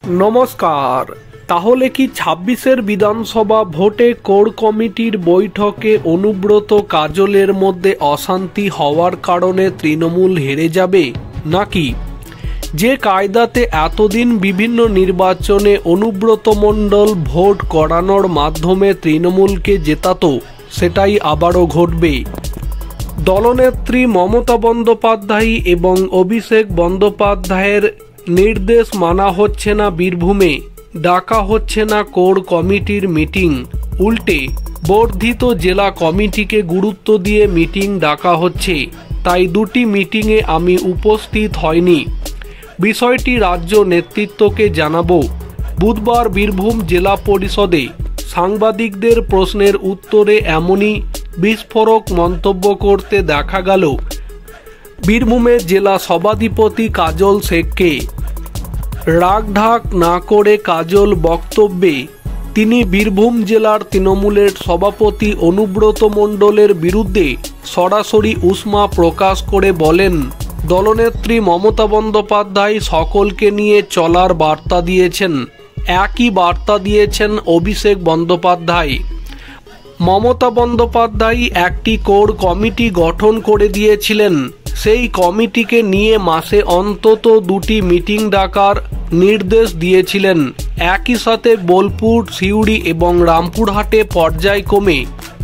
নমস্কার। তাহলে কি ২৬-এর বিধানসভা ভোটে কোর কমিটির বৈঠকে অনুব্রত কাজলের মধ্যে অশান্তি হওয়ার কারণে তৃণমূল হেরে যাবে, নাকি যে কায়দাতে এতদিন বিভিন্ন নির্বাচনে অনুব্রত মণ্ডল ভোট করানোর মাধ্যমে তৃণমূলকে জেতাতো সেটাই আবারও ঘটবে? দলনেত্রী মমতা বন্দ্যোপাধ্যায় এবং অভিষেক বন্দ্যোপাধ্যায়ের নির্দেশ মানা হচ্ছে না বীরভূমে, ডাকা হচ্ছে না কোর কমিটির মিটিং, উল্টে বর্ধিত জেলা কমিটিকে গুরুত্ব দিয়ে মিটিং ডাকা হচ্ছে। তাই দুটি মিটিংয়ে আমি উপস্থিত হইনি। বিষয়টি রাজ্য নেতৃত্বকে জানাবো। বুধবার বীরভূম জেলা পরিষদে সাংবাদিকদের প্রশ্নের উত্তরে এমনই বিস্ফোরক মন্তব্য করতে দেখা গেল বীরভূমের জেলা সভাধিপতি কাজল শেখকে। রাগঢাক না করে কাজল বক্তব্যে তিনি বীরভূম জেলার তৃণমূলের সভাপতি অনুব্রত মণ্ডলের বিরুদ্ধে সরাসরি উষ্মা প্রকাশ করে বলেন, দলনেত্রী মমতা বন্দ্যোপাধ্যায় সকলকে নিয়ে চলার বার্তা দিয়েছেন। একই বার্তা দিয়েছেন অভিষেক বন্দ্যোপাধ্যায়। মমতা বন্দ্যোপাধ্যায় একটি কোর কমিটি গঠন করে দিয়েছিলেন। সেই কমিটিকে নিয়ে মাসে অন্তত দুটি মিটিং ডাকার নির্দেশ দিয়েছিলেন। একই সাথে বোলপুর, সিউড়ি এবং রামপুরহাটে পর্যায়ক্রমে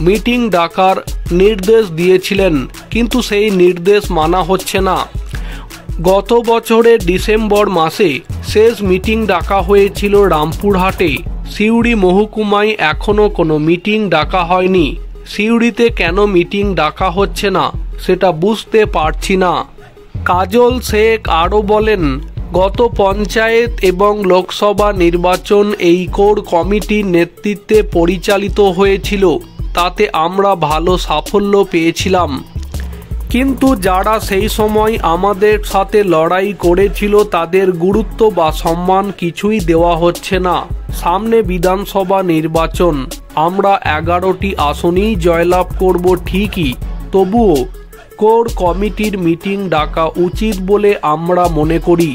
মিটিং ডাকার নির্দেশ দিয়েছিলেন, কিন্তু সেই নির্দেশ মানা হচ্ছে না। গত বছরের ডিসেম্বর মাসে শেষ মিটিং ডাকা হয়েছিল রামপুরহাটে। সিউড়ি মহকুমায় এখনও কোনো মিটিং ডাকা হয়নি। সিউড়িতে কেন মিটিং ডাকা হচ্ছে না সেটা বুঝতে পারছি না। কাজল শেখ আরও বলেন, গত পঞ্চায়েত এবং লোকসভা নির্বাচন এই কোর কমিটির নেতৃত্বে পরিচালিত হয়েছিল। তাতে আমরা ভালো সাফল্য পেয়েছিলাম, কিন্তু যারা সেই সময় আমাদের সাথে লড়াই করেছিল তাদের গুরুত্ব বা সম্মান কিছুই দেওয়া হচ্ছে না। সামনে বিধানসভা নির্বাচন, আমরা 11টি আসনেই জয়লাভ করব ঠিকই, তবুও কোর কমিটির মিটিং ডাকা উচিত বলে আমরা মনে করি।